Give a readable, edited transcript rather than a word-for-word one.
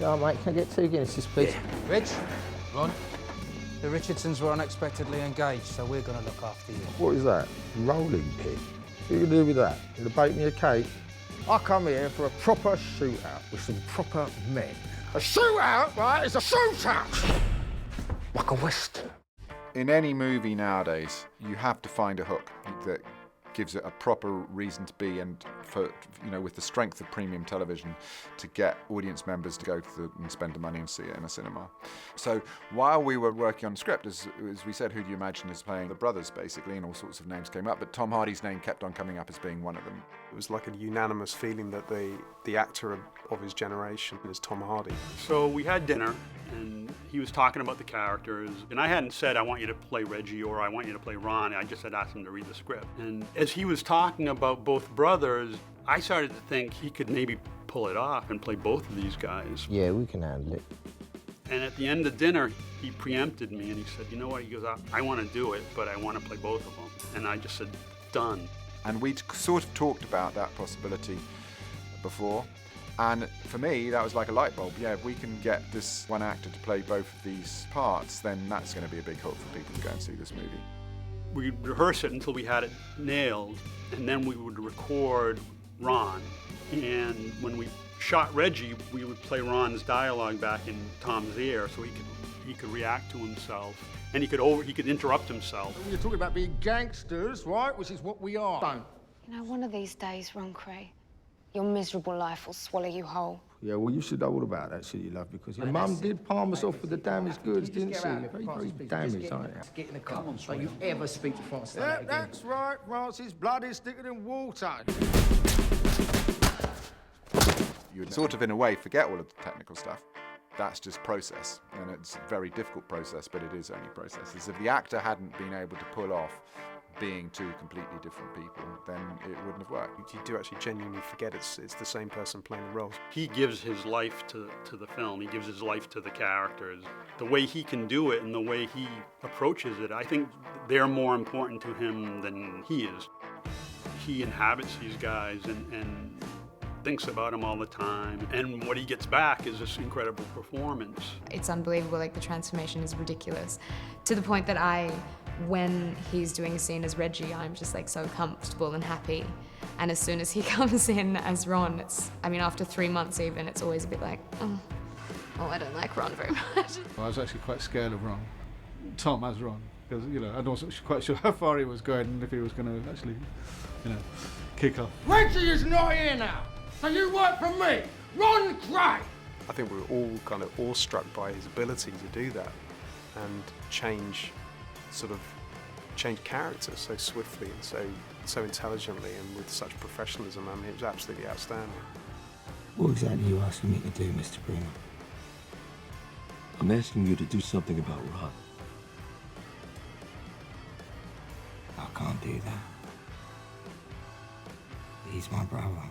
Yeah, mate, can I get 2 Guinnesses, please? Yeah. Rich, Ron, the Richardsons were unexpectedly engaged, so we're going to look after you. What is that? Rolling pin? What are you going to do with that? You going to bake me a cake? I come here for a proper shootout with some proper men. A shootout, right, is a shootout! Like a Western. In any movie nowadays, you have to find a hook that gives it a proper reason to be, and for, you know, with the strength of premium television, to get audience members to go to and spend the money and see it in a cinema. So while we were working on the script, as we said, who do you imagine is playing the brothers, basically, and all sorts of names came up, but Tom Hardy's name kept on coming up as being one of them. It was like a unanimous feeling that the actor of his generation is Tom Hardy. So we had dinner, and he was talking about the characters, and I hadn't said, I want you to play Reggie or I want you to play Ron. I just had asked him to read the script. And as he was talking about both brothers, I started to think he could maybe pull it off and play both of these guys. Yeah, we can handle it. And at the end of dinner, he preempted me and he said, you know what, he goes, I want to do it, but I want to play both of them. And I just said, done. And we'd sort of talked about that possibility before. And for me, that was like a light bulb. Yeah, if we can get this one actor to play both of these parts, then that's going to be a big hook for people to go and see this movie. We'd rehearse it until we had it nailed, and then we would record Ron. And when we shot Reggie, we would play Ron's dialogue back in Tom's ear so he could react to himself, and he could interrupt himself. You're talking about being gangsters, right? Which is what we are. Don't. You know, one of these days, Ron Kray, your miserable life will swallow you whole. Yeah, well, you should know all about that shit, you love, because your mum did palm us off with the damaged goods, didn't she? Very damaged, aren't you? Get in the car. Don't you ever speak to Francis like that again. That's right, Francis. Blood is thicker than water. You would sort of, in a way, forget all of the technical stuff. That's just process, and it's a very difficult process, but it is only process. As if the actor hadn't been able to pull off being 2 completely different people, then it wouldn't have worked. You do actually genuinely forget it's the same person playing the roles. He gives his life to the film. He gives his life to the characters. The way he can do it and the way he approaches it, I think they're more important to him than he is. He inhabits these guys and thinks about them all the time. And what he gets back is this incredible performance. It's unbelievable, like the transformation is ridiculous. To the point that when he's doing a scene as Reggie, I'm just like so comfortable and happy. And as soon as he comes in as Ron, after 3 months even, it's always a bit like, oh, I don't like Ron very much. I was actually quite scared of Ron, Tom as Ron, because, you know, I wasn't quite sure how far he was going and if he was going to actually, you know, kick off. Reggie is not here now, so you work for me, Ron Kray. I think we were all kind of awestruck by his ability to do that and change character so swiftly and so intelligently and with such professionalism. I mean, it was absolutely outstanding. What exactly are you asking me to do, Mr. Bruno? I'm asking you to do something about Ron. I can't do that. He's my brother.